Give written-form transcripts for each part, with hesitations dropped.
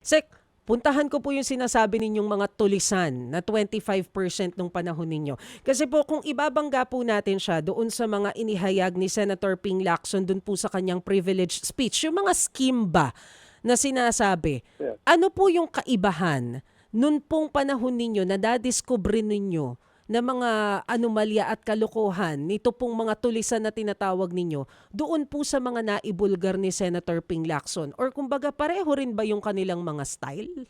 Sek, puntahan ko po yung sinasabi ninyong mga tulisan na 25% nung panahon ninyo. Kasi po kung ibabangga po natin siya doon sa mga inihayag ni Senator Ping Lacson doon po sa kanyang privilege speech, yung mga scheme ba na sinasabi, Yes. ano po yung kaibahan noon pong panahon ninyo na dadiscover ninyo na mga anomalya at kalokohan nito pong mga tulisan na tinatawag ninyo doon po sa mga naibulgar ni Senator Ping Lacson? Or kumbaga pareho rin ba yung kanilang mga style?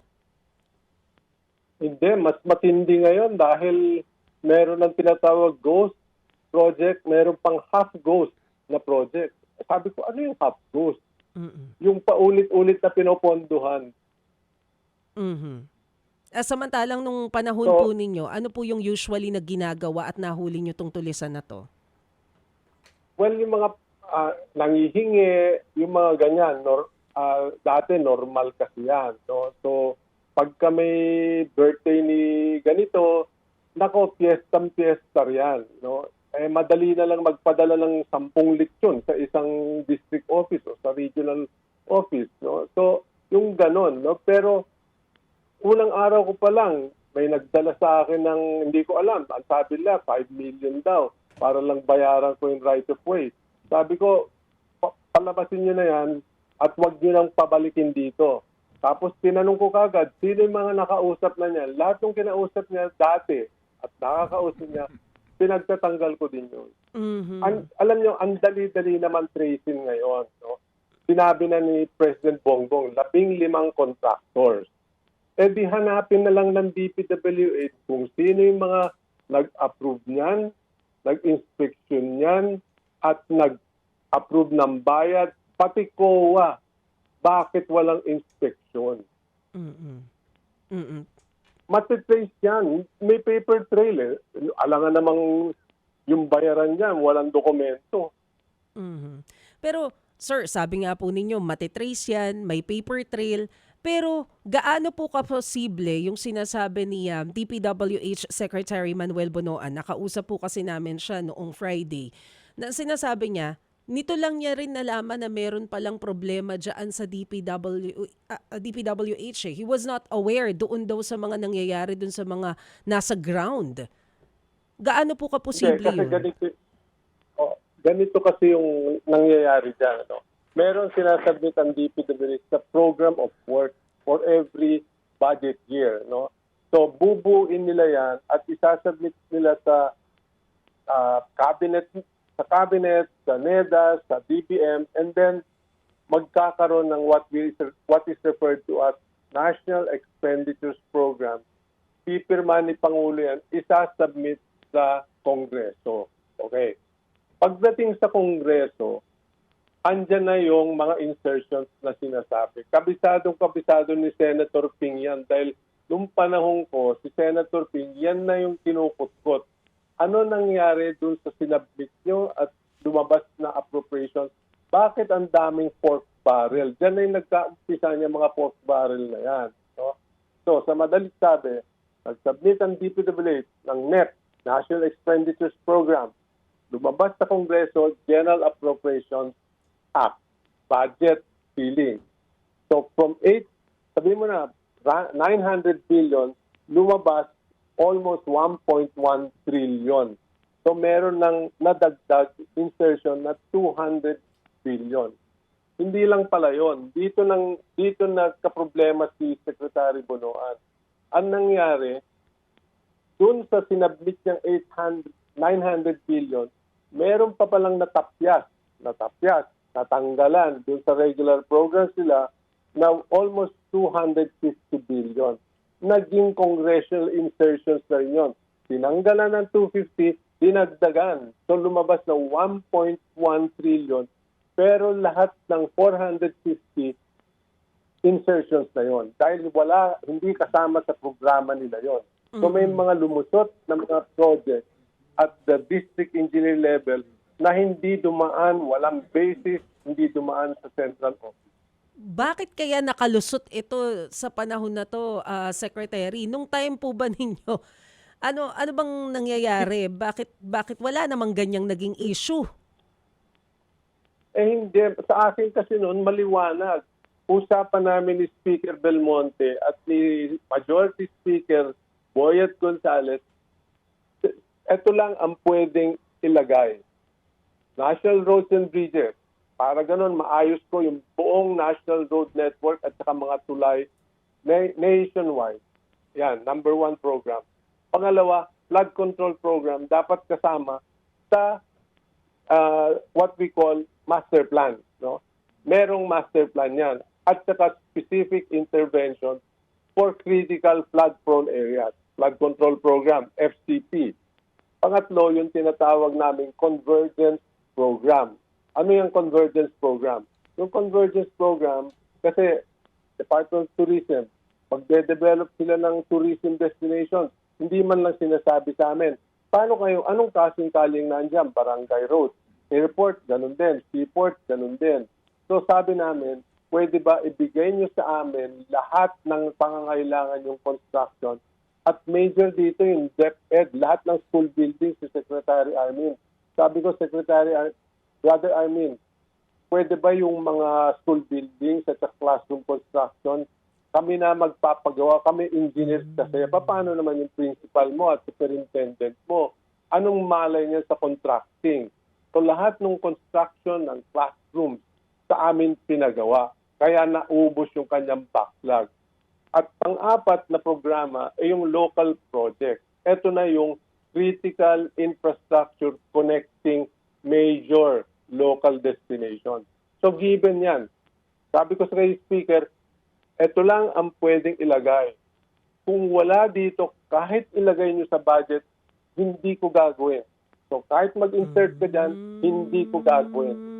Hindi, mas matindi ngayon dahil meron ng tinatawag ghost project, meron pang half ghost na project. Sabi ko, ano yung half ghost? Mm-mm. Yung paulit-ulit na pinopondohan. Mhm. Samantalang nung panahon po So, ninyo, ano po yung usually na ginagawa at nahuli nyo tong tulisan na to? well, yung mga nangihingi, yung mga ganyan, dati normal kasi yan. No? So, pagka may birthday ni ganito, nako, piyesta yan. No? Eh, madali na lang magpadala ng 10 leksyon sa isang district office o sa regional office. No? So, yung ganon. No? Pero, unang araw ko pa lang, may nagdala sa akin ng, hindi ko alam, ang sabi nila, 5 million daw, para lang bayaran ko yung right of way. Sabi ko, palabasin nyo na yan at huwag nyo nang pabalikin dito. Tapos tinanong ko kagad, sino yung mga nakausap na niya? Lahat ng kinausap niya dati at nakakausap niya, pinagtatanggal ko din yun. Mhm. Alam nyo, ang dali-dali naman tracing ngayon. No? Sinabi na ni President Bongbong, 15 contractors. Eh di hanapin na lang ng DPWH kung sino yung mga nag-approve niyan, nag-inspection niyan, at nag-approve ng bayad, pati COA. Bakit walang inspection? Mm-mm. Mm-mm. Matitrace yan. May paper trail eh. Alangan namang yung bayaran niyan, walang dokumento. Mhm. Pero sir, sabi nga po ninyo, matitrace yan, may paper trail, pero gaano po kaposible yung sinasabi ni DPWH Secretary Manuel Bonoan, nakausap po kasi namin siya noong Friday, na sinasabi niya, nito lang niya rin nalaman na meron palang problema dyan sa DPWH. Eh. He was not aware doon daw sa mga nangyayari doon sa mga nasa ground. Gaano po Hindi, kaposible kasi yun? ganito kasi yung nangyayari dyan. No? Meron sinasubmit ang DPWH sa program of work for every budget year. No? So, bubuin nila yan at isasubmit nila sa cabinet, sa NEDA, sa DBM, and then magkakaroon ng what is referred to as National Expenditures Program. Pipirma ni Pangulo yan, isasubmit sa Kongreso. Okay. Pagdating sa Kongreso, andyan na yung mga insertions na sinasabi. Kabisado ni Senator Ping yan dahil nung panahon ko, si Senator Ping, yan na yung kinukutkot. Ano nangyari dun sa sinabit nyo at lumabas na appropriations? Bakit ang daming pork barrel? Diyan na yung nagka-umpisa niya mga pork barrel na yan. No? So, sa madalit sabi, nag-submit ang DPWH ng NEP, National Expenditures Program, lumabas sa Kongreso, General Appropriations Act, budget ceiling. So from 900 billion, lumabas almost 1.1 trillion. So meron ng nadagdag insertion na 200 billion. Hindi lang pala yon. Dito nagka-problema si Secretary Bonoan. Ang nangyari, dun sa sinabit niyang 900 billion, meron pa palang natapyas, natanggalan dun sa regular programs nila na almost 250 billion. Naging congressional insertions na rin yun. Tinanggalan ng 250, dinagdagan. So lumabas na 1.1 trillion, pero lahat ng 450 insertions na yon dahil hindi kasama sa programa nila yon. So may mga lumusot na mga project at the district engineer level na hindi dumaan, walang basis, hindi dumaan sa central office. Bakit kaya nakalusot ito sa panahon na to, Secretary? Nung time po ba ninyo, ano bang nangyayari? Bakit wala namang ganyang naging issue? Eh hindi, sa akin kasi noon maliwanag. usapan namin ni Speaker Belmonte at ni Majority Speaker Boyet Gonzales, ito lang ang pwedeng ilagay. National Roads and Bridges. Para ganun, maayos ko yung buong National Road Network at saka mga tulay nationwide. Yan, number 1 program. Pangalawa, flood control program dapat kasama sa what we call master plan. No? Merong master plan yan. At saka specific intervention for critical flood-prone areas. Flood control program, FCP. Pangatlo, yung tinatawag naming convergence program. Ano yung convergence program? Yung convergence program, kasi Department of Tourism, magde-develop sila ng tourism destination, hindi man lang sinasabi sa amin, paano kayo, anong kasing-kaling nandiyan? Barangay road, airport, ganun din, seaport, ganun din. So sabi namin, pwede ba ibigay nyo sa amin lahat ng pangangailangan yung construction at major dito yung DepEd, lahat ng school buildings si Secretary Armin. Sabi ko, Brother Armin, pwede ba yung mga school buildings at classroom construction, kami na magpapagawa, kami engineers kasi, paano naman yung principal mo at superintendent mo? Anong malay niya sa contracting? So lahat ng construction ng classrooms sa amin pinagawa. Kaya naubos yung kanyang backlog. At pang-apat na programa ay yung local project. Ito na yung critical infrastructure connecting major local destinations. So given yan, sabi ko sa speaker, ito lang ang pwedeng ilagay. Kung wala dito, kahit ilagay nyo sa budget, hindi ko gagawin. So kahit mag-insert ka dyan, hindi ko gagawin.